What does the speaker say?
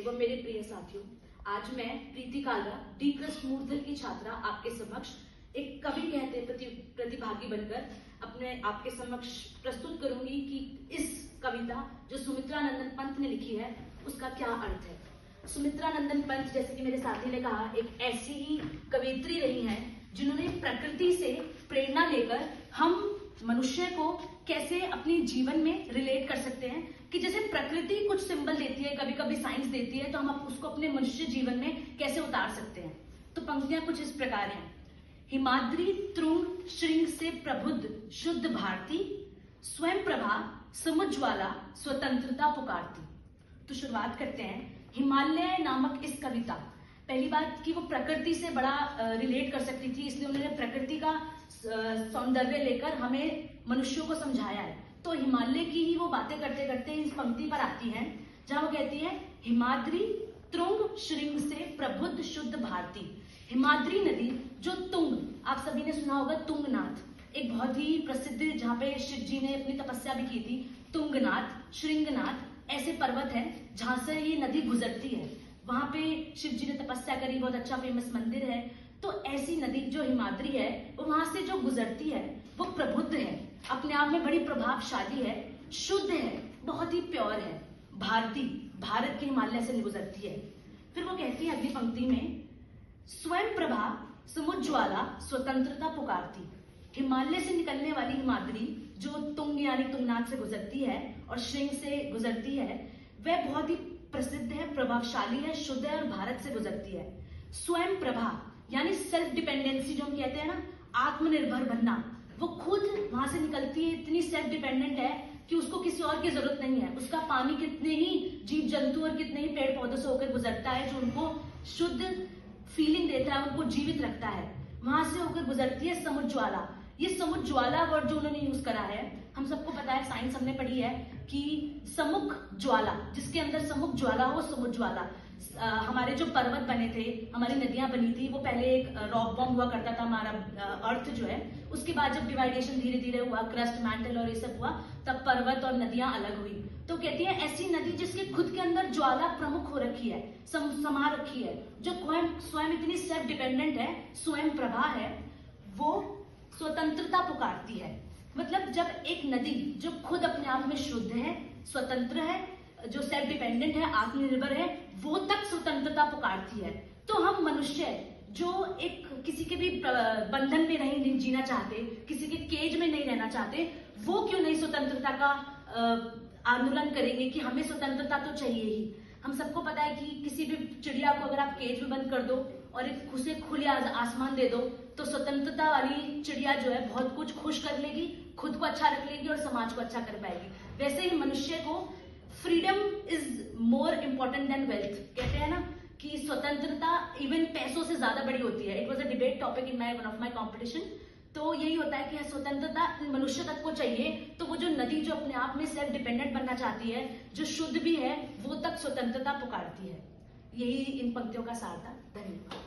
एवं मेरे प्रिय साथियों, आज मैं प्रीति कालरा डी कृष्ण मूर्धल की छात्रा आपके समक्ष एक कवि कहते प्रतिभागी बनकर आपके समक्ष प्रस्तुत करूंगी कि इस कविता जो सुमित्रा नंदन पंत ने लिखी है उसका क्या अर्थ है। सुमित्रा नंदन पंत, जैसे कि मेरे साथी ने कहा, एक ऐसी ही कवयित्री रही हैं जिन्होंने प्रकृति से प्रेरणा लेकर हम मनुष्य को कैसे अपने जीवन में रिलेट कर सकते हैं कि जैसे प्रकृति कुछ सिंबल देती है, कभी कभी साइंस देती है, तो हम उसको अपने मनुष्य जीवन में कैसे उतार सकते हैं। तो पंक्तियां कुछ इस प्रकार हैं। हिमाद्री तृण श्रृंग से प्रबुद्ध शुद्ध भारती, स्वयं प्रभा समुज्ज्वला स्वतंत्रता पुकारती। तो शुरुआत करते हैं। हिमालय नामक इस कविता, पहली बात कि वो प्रकृति से बड़ा रिलेट कर सकती थी, इसलिए उन्होंने प्रकृति का सौंदर्य लेकर हमें मनुष्यों को समझाया है। तो हिमालय की ही वो बातें करते करते इस पंक्ति पर आती हैं जहां वो कहती है, हिमाद्री तृण श्रृंग से प्रबुद्ध शुद्ध भारती। हिमाद्री नदी जो तुंग, आप सभी ने सुना होगा तुंगनाथ, एक बहुत ही प्रसिद्ध, जहाँ पे शिव जी ने अपनी तपस्या भी की थी। तुंगनाथ, श्रृंगनाथ ऐसे पर्वत हैं जहां से ये नदी गुजरती है। वहां पे शिव जी ने तपस्या करी, बहुत अच्छा फेमस मंदिर है। तो ऐसी नदी जो हिमाद्री है, वो वहां से जो गुजरती है वो प्रबुद्ध है, अपने आप में बड़ी प्रभावशाली है, शुद्ध है, बहुत ही प्योर है। भारती, भारत के हिमालय से गुजरती है। फिर वो कहती है अगली पंक्ति में, स्वयं प्रभा समुज्ज्वला स्वतंत्रता पुकारती। हिमालय से निकलने वाली हिमाद्री जो तुंग यानी तुंगनाथ से गुजरती है और श्रृंग से गुजरती है, वह बहुत ही प्रसिद्ध है, प्रभावशाली है, शुद्ध है और भारत से गुजरती है। स्वयं प्रभा यानी सेल्फ डिपेंडेंसी, जो हम कहते हैं ना, आत्मनिर्भर बनना, वो खुद वहां से निकलती है, इतनी सेल्फ डिपेंडेंट है कि उसको किसी और की जरूरत नहीं है। उसका पानी कितने ही जीव जंतु और कितने ही पेड़ पौधों से होकर गुजरता है, जो उनको शुद्ध फीलिंग देता है, उनको जीवित रखता है। वहां से होकर गुजरती है समुज्ज्वला। ये समुज्ज्वला वर्ड जो उन्होंने यूज करा है, हम सबको पता है, साइंस हमने पढ़ी है कि समुख ज्वाला, जिसके अंदर समुख ज्वाला हो, समुज्ज्वला। हमारे जो पर्वत बने थे, हमारी नदियां बनी थी, वो पहले एक रॉक बॉम्ब हुआ करता था हमारा अर्थ जो है। उसके बाद जब डिवाइडेशन धीरे धीरे हुआ, क्रस्ट मैंटल और ये सब हुआ, तब पर्वत और नदियां अलग हुई। तो कहती है ऐसी नदी जिसके खुद के अंदर ज्वाला प्रमुख हो रखी है, समा रखी है, जो स्वयं इतनी सेल्फ डिपेंडेंट है, स्वयं प्रभा है, वो स्वतंत्रता पुकारती है। मतलब जब एक नदी जो खुद अपने आप में शुद्ध है, स्वतंत्र है, जो सेल्फ डिपेंडेंट है, आत्मनिर्भर है, वो तक स्वतंत्रता पुकारती है। तो हम मनुष्य जो एक किसी के भी बंधन में नहीं जीना चाहते, किसी के केज में नहीं रहना चाहते, वो क्यों नहीं स्वतंत्रता का आंदोलन करेंगे कि हमें स्वतंत्रता तो चाहिए ही। हम सबको पता है कि किसी भी चिड़िया को अगर आप केज में बंद कर दो और एक उसे खुले आसमान दे दो, तो स्वतंत्रता वाली चिड़िया जो है बहुत कुछ खुश कर लेगी, खुद को अच्छा रख लेगी और समाज को अच्छा कर पाएगी। वैसे ही मनुष्य को freedom is more important then wealth, कहते हैं ना कि स्वतंत्रता इवन पैसों से ज्यादा बड़ी होती है। It was a debate topic in one of my competition. तो यही होता है कि स्वतंत्रता मनुष्य तक को चाहिए, तो वो जो नदी जो अपने आप में सेल्फ डिपेंडेंट बनना चाहती है, जो शुद्ध भी है, वो तक स्वतंत्रता पुकारती है। यही इन पंक्तियों का सार था। धन्यवाद।